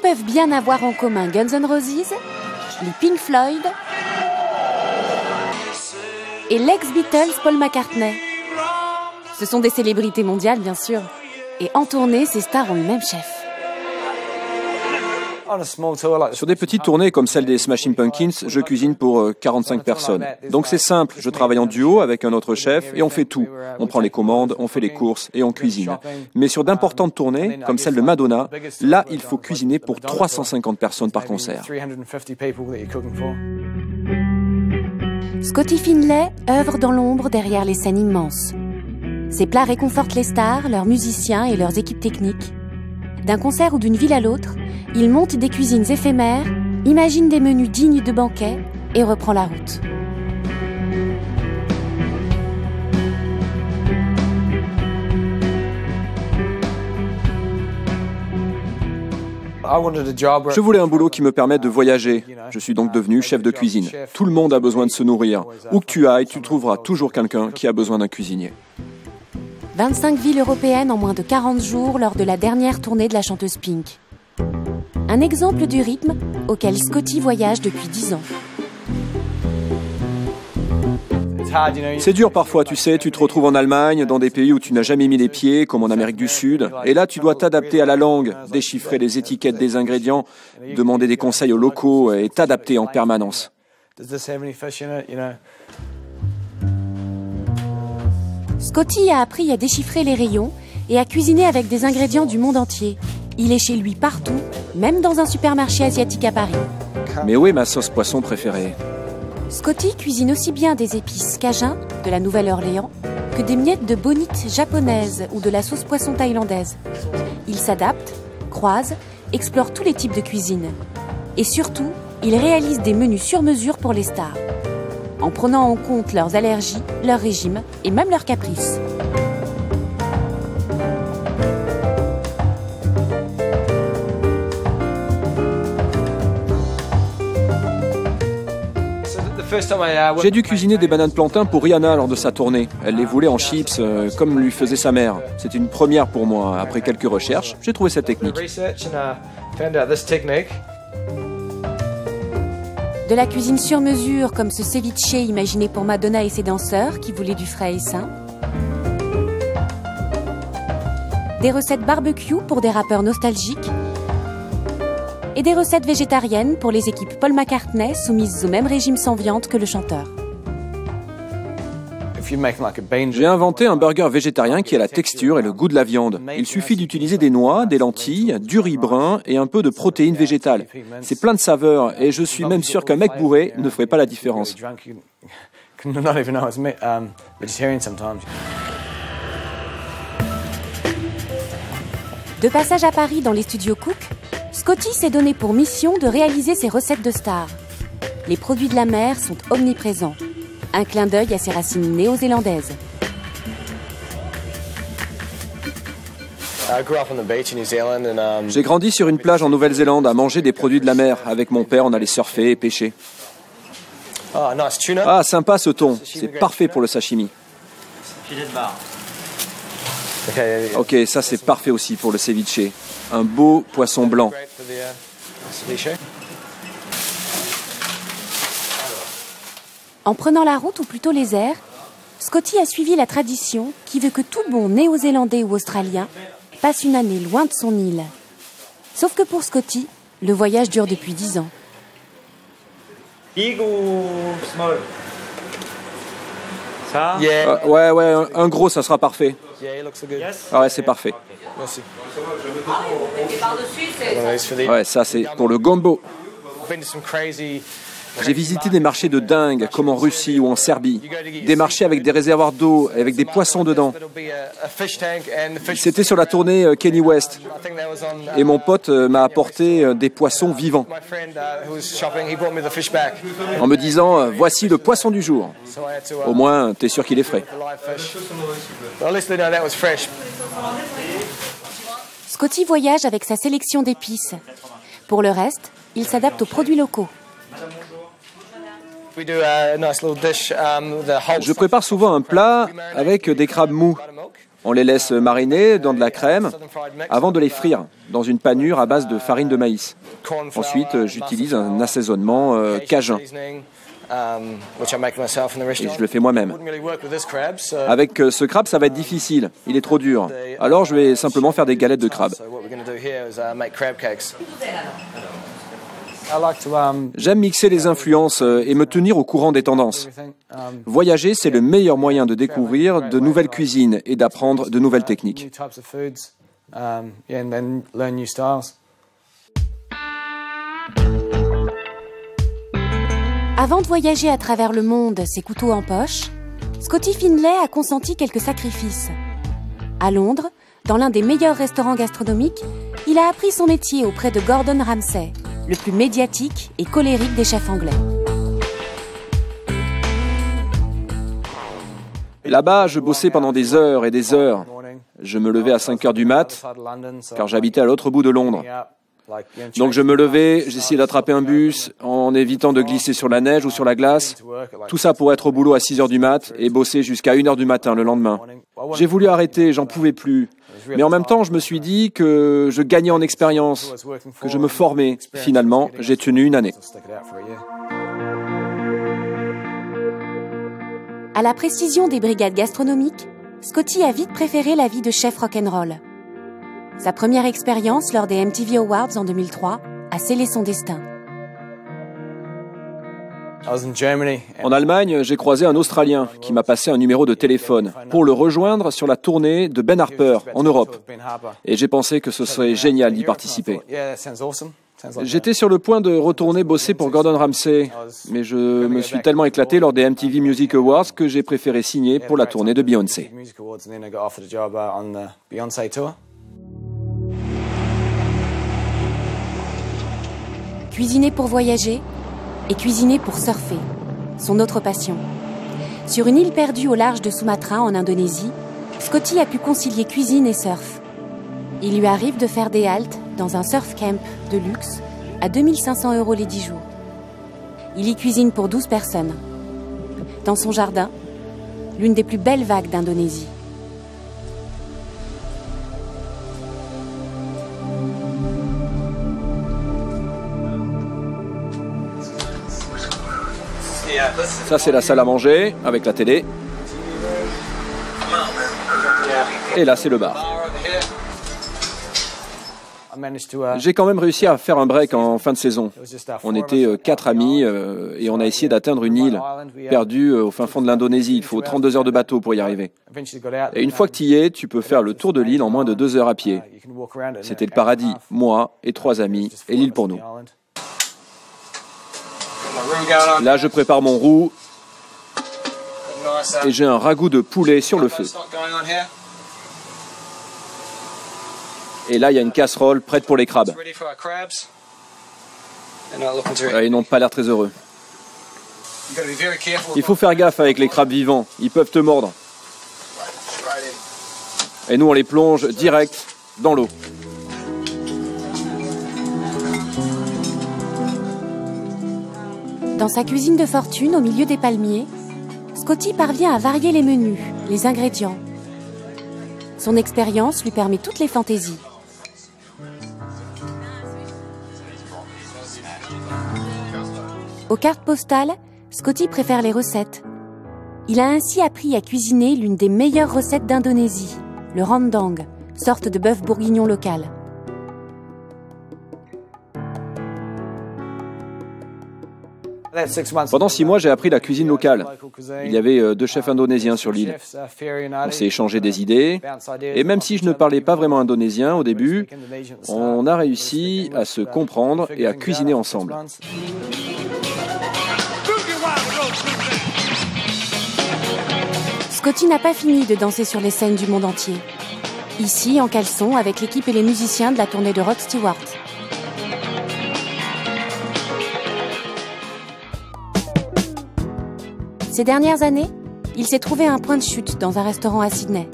peuvent bien avoir en commun Guns N' Roses, les Pink Floyd et l'ex-Beatles Paul McCartney. Ce sont des célébrités mondiales, bien sûr. Et en tournée, ces stars ont le même chef. Sur des petites tournées comme celle des Smashing Pumpkins, je cuisine pour 45 personnes. Donc c'est simple, je travaille en duo avec un autre chef et on fait tout. On prend les commandes, on fait les courses et on cuisine. Mais sur d'importantes tournées, comme celle de Madonna, là il faut cuisiner pour 350 personnes par concert. Scotty Finlay œuvre dans l'ombre derrière les scènes immenses. Ses plats réconfortent les stars, leurs musiciens et leurs équipes techniques. D'un concert ou d'une ville à l'autre, il monte des cuisines éphémères, imagine des menus dignes de banquets et reprend la route. Je voulais un boulot qui me permette de voyager. Je suis donc devenu chef de cuisine. Tout le monde a besoin de se nourrir. Où que tu ailles, tu trouveras toujours quelqu'un qui a besoin d'un cuisinier. 25 villes européennes en moins de 40 jours lors de la dernière tournée de la chanteuse Pink. Un exemple du rythme auquel Scotty voyage depuis 10 ans. C'est dur parfois, tu sais, tu te retrouves en Allemagne, dans des pays où tu n'as jamais mis les pieds, comme en Amérique du Sud, et là tu dois t'adapter à la langue, déchiffrer les étiquettes des ingrédients, demander des conseils aux locaux et t'adapter en permanence. Scotty a appris à déchiffrer les rayons et à cuisiner avec des ingrédients du monde entier. Il est chez lui partout, même dans un supermarché asiatique à Paris. Mais où est ma sauce poisson préférée? Scotty cuisine aussi bien des épices cajun de la Nouvelle-Orléans que des miettes de bonite japonaise ou de la sauce poisson thaïlandaise. Il s'adapte, croise, explore tous les types de cuisine. Et surtout, il réalise des menus sur mesure pour les stars, en prenant en compte leurs allergies, leur régime et même leurs caprices. J'ai dû cuisiner des bananes plantains pour Rihanna lors de sa tournée. Elle les voulait en chips, comme lui faisait sa mère. C'était une première pour moi. Après quelques recherches, j'ai trouvé cette technique. De la cuisine sur mesure, comme ce ceviche imaginé pour Madonna et ses danseurs qui voulaient du frais et sain. Des recettes barbecue pour des rappeurs nostalgiques. Et des recettes végétariennes pour les équipes Paul McCartney soumises au même régime sans viande que le chanteur. J'ai inventé un burger végétarien qui a la texture et le goût de la viande. Il suffit d'utiliser des noix, des lentilles, du riz brun et un peu de protéines végétales. C'est plein de saveurs et je suis même sûr qu'un mec bourré ne ferait pas la différence. De passage à Paris dans les studios Cook, Scotty s'est donné pour mission de réaliser ses recettes de stars. Les produits de la mer sont omniprésents. Un clin d'œil à ses racines néo-zélandaises. J'ai grandi sur une plage en Nouvelle-Zélande à manger des produits de la mer. Avec mon père, on allait surfer et pêcher. Ah, sympa ce thon. C'est parfait pour le sashimi. Ok, ça c'est parfait aussi pour le ceviche. Un beau poisson blanc. En prenant la route ou plutôt les airs, Scotty a suivi la tradition qui veut que tout bon néo-zélandais ou australien passe une année loin de son île. Sauf que pour Scotty, le voyage dure depuis 10 ans. Big ou small? Ça? Ouais, un gros, ça sera parfait. Ah ouais, c'est parfait. Ouais, ça c'est pour le gombo. J'ai visité des marchés de dingue, comme en Russie ou en Serbie. Des marchés avec des réservoirs d'eau, avec des poissons dedans. C'était sur la tournée Kanye West. Et mon pote m'a apporté des poissons vivants. En me disant, voici le poisson du jour. Au moins, t'es sûr qu'il est frais. Scotty voyage avec sa sélection d'épices. Pour le reste, il s'adapte aux produits locaux. Je prépare souvent un plat avec des crabes mous. On les laisse mariner dans de la crème avant de les frire dans une panure à base de farine de maïs. Ensuite, j'utilise un assaisonnement cajun. Et je le fais moi-même. Avec ce crabe, ça va être difficile. Il est trop dur. Alors, je vais simplement faire des galettes de crabe. J'aime mixer les influences et me tenir au courant des tendances. Voyager, c'est le meilleur moyen de découvrir de nouvelles cuisines et d'apprendre de nouvelles techniques. Avant de voyager à travers le monde, ses couteaux en poche, Scotty Findlay a consenti quelques sacrifices. À Londres, dans l'un des meilleurs restaurants gastronomiques, il a appris son métier auprès de Gordon Ramsay, le plus médiatique et colérique des chefs anglais. Là-bas, je bossais pendant des heures et des heures. Je me levais à 5 heures du mat, car j'habitais à l'autre bout de Londres. Donc je me levais, j'essayais d'attraper un bus en évitant de glisser sur la neige ou sur la glace. Tout ça pour être au boulot à 6 heures du mat et bosser jusqu'à 1 heure du matin le lendemain. J'ai voulu arrêter, j'en pouvais plus. Mais en même temps, je me suis dit que je gagnais en expérience, que je me formais. Finalement, j'ai tenu 1 année. À la précision des brigades gastronomiques, Scotty a vite préféré la vie de chef rock'n'roll. Sa première expérience lors des MTV Awards en 2003 a scellé son destin. En Allemagne, j'ai croisé un Australien qui m'a passé un numéro de téléphone pour le rejoindre sur la tournée de Ben Harper en Europe. Et j'ai pensé que ce serait génial d'y participer. J'étais sur le point de retourner bosser pour Gordon Ramsay, mais je me suis tellement éclaté lors des MTV Music Awards que j'ai préféré signer pour la tournée de Beyoncé. Cuisiner pour voyager et cuisiner pour surfer, son autre passion. Sur une île perdue au large de Sumatra en Indonésie, Scotty a pu concilier cuisine et surf. Il lui arrive de faire des haltes dans un surf camp de luxe à 2 500 € les 10 jours. Il y cuisine pour 12 personnes. Dans son jardin, l'une des plus belles vagues d'Indonésie. Ça, c'est la salle à manger avec la télé. Et là, c'est le bar. J'ai quand même réussi à faire un break en fin de saison. On était 4 amis et on a essayé d'atteindre une île perdue au fin fond de l'Indonésie. Il faut 32 heures de bateau pour y arriver. Et une fois que tu y es, tu peux faire le tour de l'île en moins de 2 heures à pied. C'était le paradis, moi et 3 amis, et l'île pour nous. Là, je prépare mon roux et j'ai un ragoût de poulet sur le feu. Et là, il y a une casserole prête pour les crabes. Ils n'ont pas l'air très heureux. Il faut faire gaffe avec les crabes vivants, ils peuvent te mordre. Et nous, on les plonge direct dans l'eau. Dans sa cuisine de fortune, au milieu des palmiers, Scotty parvient à varier les menus, les ingrédients. Son expérience lui permet toutes les fantaisies. Aux cartes postales, Scotty préfère les recettes. Il a ainsi appris à cuisiner l'une des meilleures recettes d'Indonésie, le rendang, sorte de bœuf bourguignon local. Pendant 6 mois, j'ai appris la cuisine locale. Il y avait 2 chefs indonésiens sur l'île. On s'est échangé des idées. Et même si je ne parlais pas vraiment indonésien au début, on a réussi à se comprendre et à cuisiner ensemble. Scotty n'a pas fini de danser sur les scènes du monde entier. Ici, en caleçon, avec l'équipe et les musiciens de la tournée de Rod Stewart. Ces dernières années, il s'est trouvé un point de chute dans un restaurant à Sydney.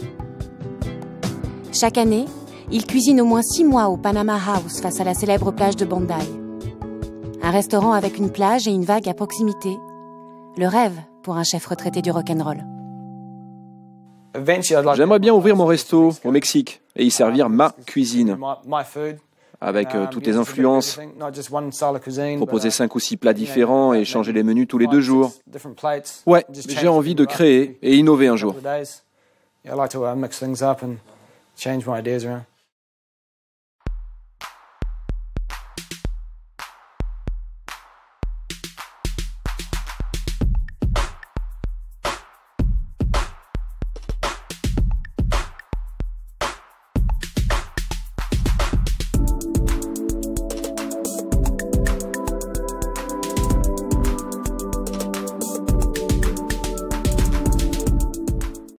Chaque année, il cuisine au moins 6 mois au Panama House face à la célèbre plage de Bondi. Un restaurant avec une plage et une vague à proximité. Le rêve pour un chef retraité du rock'n'roll. J'aimerais bien ouvrir mon resto au Mexique et y servir ma cuisine, avec toutes les influences, proposer 5 ou 6 plats différents et changer les menus tous les 2 jours. Ouais, j'ai envie de créer et innover un jour. Yeah, I like to mix things up and change my ideas around.